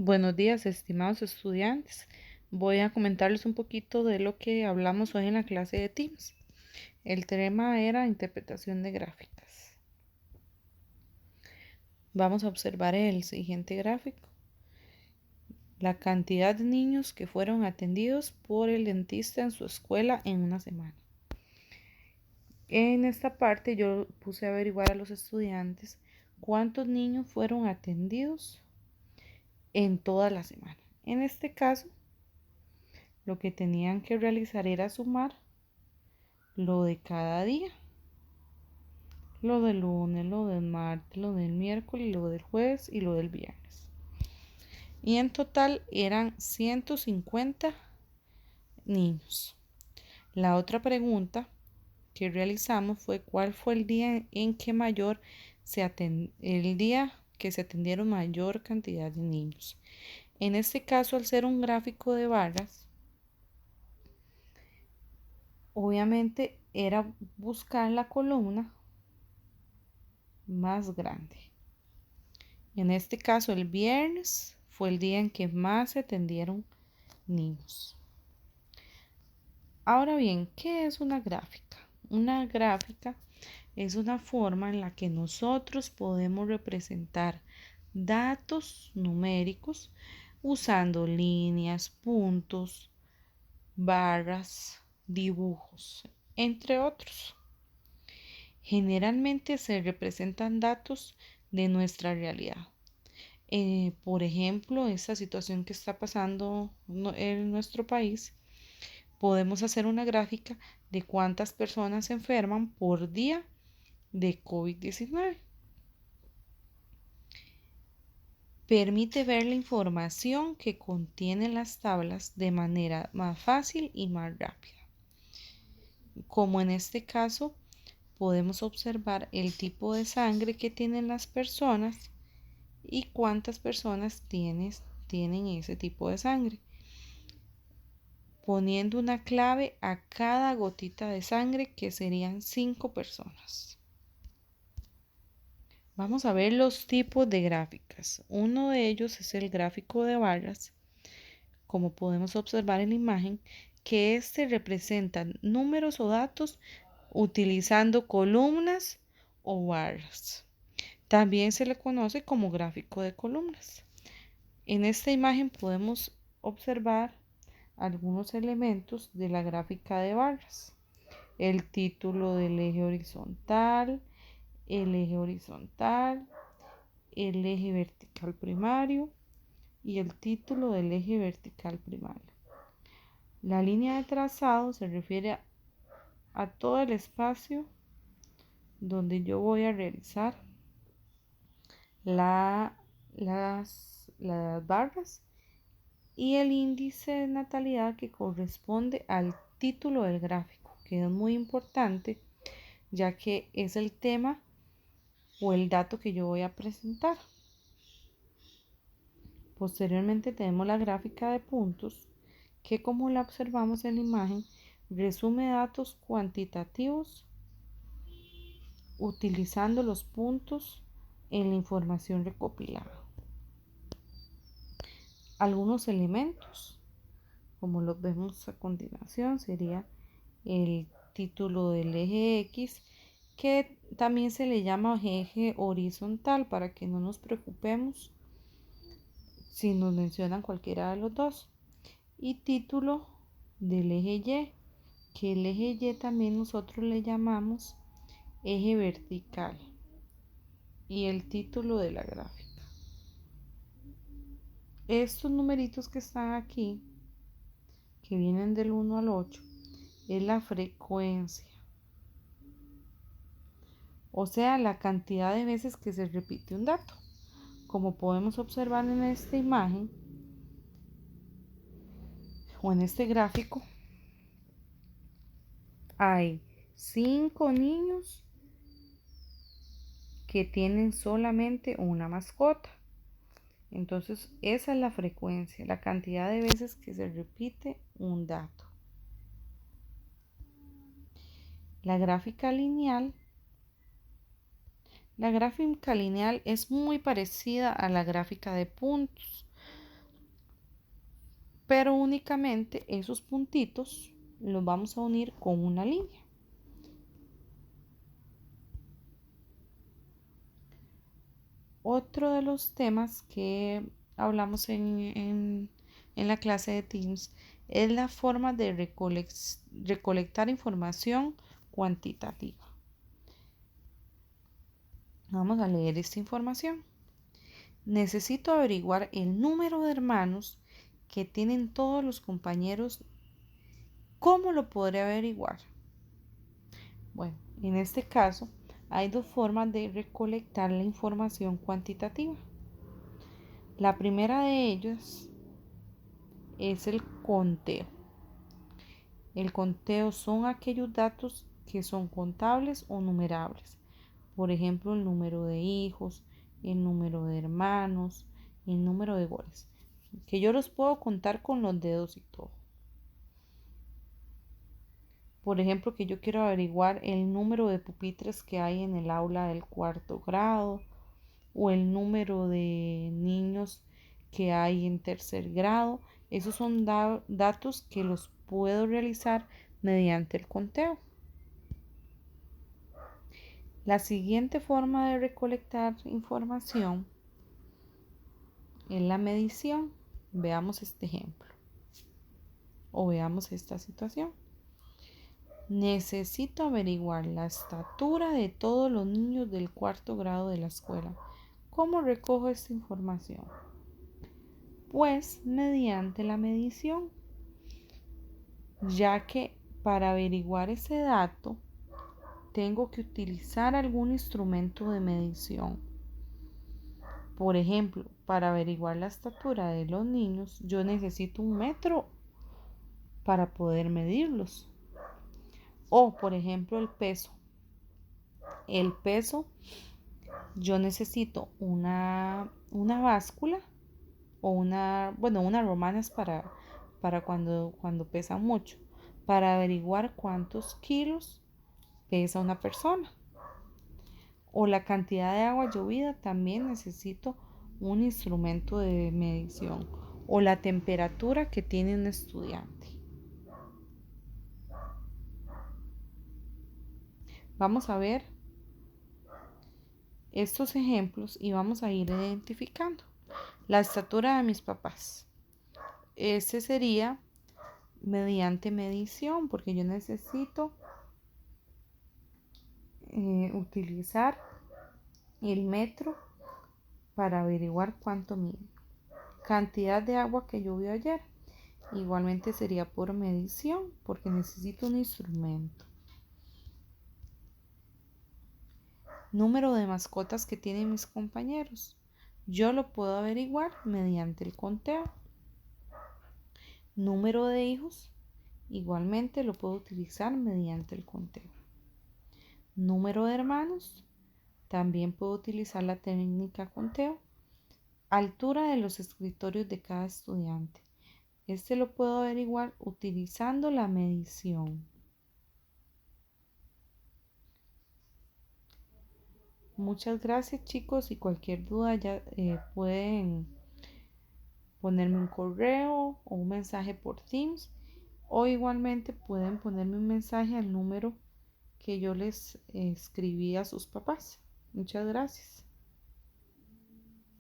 Buenos días, estimados estudiantes. Voy a comentarles un poquito de lo que hablamos hoy en la clase de Teams. El tema era interpretación de gráficas. Vamos a observar el siguiente gráfico. La cantidad de niños que fueron atendidos por el dentista en su escuela en una semana. En esta parte yo puse a averiguar a los estudiantes cuántos niños fueron atendidos en toda la semana. En este caso, lo que tenían que realizar era sumar lo de cada día, lo del lunes, lo del martes, lo del miércoles, lo del jueves y lo del viernes. Y en total eran 150 niños. La otra pregunta que realizamos fue cuál fue el día en que el día que se atendieron mayor cantidad de niños. En este caso, al ser un gráfico de barras, obviamente era buscar la columna más grande. En este caso, el viernes fue el día en que más se atendieron niños. Ahora bien, ¿qué es una gráfica? Una gráfica es una forma en la que nosotros podemos representar datos numéricos usando líneas, puntos, barras, dibujos, entre otros. Generalmente se representan datos de nuestra realidad. Por ejemplo, esta situación que está pasando en nuestro país, podemos hacer una gráfica de cuántas personas se enferman por día de COVID-19. Permite ver la información que contienen las tablas de manera más fácil y más rápida. Como en este caso, podemos observar el tipo de sangre que tienen las personas y cuántas personas tienen ese tipo de sangre, poniendo una clave a cada gotita de sangre, que serían 5 personas. Vamos a ver los tipos de gráficas. Uno de ellos es el gráfico de barras, como podemos observar en la imagen, que este representa números o datos utilizando columnas o barras. También se le conoce como gráfico de columnas. En esta imagen podemos observar algunos elementos de la gráfica de barras: el título del eje horizontal, el eje horizontal, el eje vertical primario y el título del eje vertical primario. La línea de trazado se refiere a todo el espacio donde yo voy a realizar las barras, y el índice de natalidad, que corresponde al título del gráfico, que es muy importante ya que es el tema o el dato que yo voy a presentar. Posteriormente tenemos la gráfica de puntos, que, como la observamos en la imagen, resume datos cuantitativos utilizando los puntos en la información recopilada. Algunos elementos, como los vemos a continuación, sería el título del eje X, que también se le llama eje horizontal, para que no nos preocupemos si nos mencionan cualquiera de los dos, y título del eje Y, que el eje Y también nosotros le llamamos eje vertical, y el título de la gráfica. Estos numeritos que están aquí, que vienen del 1 al 8, es la frecuencia, o sea, la cantidad de veces que se repite un dato. Como podemos observar en esta imagen o en este gráfico, hay 5 niños que tienen solamente una mascota. Entonces, esa es la frecuencia, la cantidad de veces que se repite un dato. La gráfica lineal. La gráfica lineal es muy parecida a la gráfica de puntos, pero únicamente esos puntitos los vamos a unir con una línea. Otro de los temas que hablamos en la clase de Teams es la forma de recolectar información cuantitativa. Vamos a leer esta información. Necesito averiguar el número de hermanos que tienen todos los compañeros. ¿Cómo lo podré averiguar? Bueno, en este caso hay dos formas de recolectar la información cuantitativa. La primera de ellas es el conteo. El conteo son aquellos datos que son contables o numerables. Por ejemplo, el número de hijos, el número de hermanos, el número de goles. Que yo los puedo contar con los dedos y todo. Por ejemplo, que yo quiero averiguar el número de pupitres que hay en el aula del 4º grado o el número de niños que hay en 3er grado. Esos son datos que los puedo realizar mediante el conteo. La siguiente forma de recolectar información es la medición. Veamos este ejemplo o veamos esta situación. Necesito averiguar la estatura de todos los niños del 4º grado de la escuela. ¿Cómo recojo esta información? Pues mediante la medición, ya que para averiguar ese dato tengo que utilizar algún instrumento de medición. Por ejemplo, para averiguar la estatura de los niños, yo necesito un metro para poder medirlos. O, por ejemplo, el peso. El peso, yo necesito una báscula o unas romanas para cuando pesan mucho, para averiguar cuántos kilos pesa una persona. O la cantidad de agua llovida, también necesito un instrumento de medición. O la temperatura que tiene un estudiante. Vamos a ver estos ejemplos y vamos a ir identificando. La estatura de mis papás. Ese sería mediante medición, porque yo necesito utilizar el metro para averiguar cuánto mide. Cantidad de agua que llovió ayer. Igualmente sería por medición, porque necesito un instrumento. Número de mascotas que tienen mis compañeros. Yo lo puedo averiguar mediante el conteo. Número de hijos. Igualmente lo puedo utilizar mediante el conteo. Número de hermanos. También puedo utilizar la técnica conteo. Altura de los escritorios de cada estudiante. Este lo puedo averiguar utilizando la medición. Muchas gracias, chicos, y cualquier duda ya pueden ponerme un correo o un mensaje por Teams, o igualmente pueden ponerme un mensaje al número que yo les escribí a sus papás. Muchas gracias.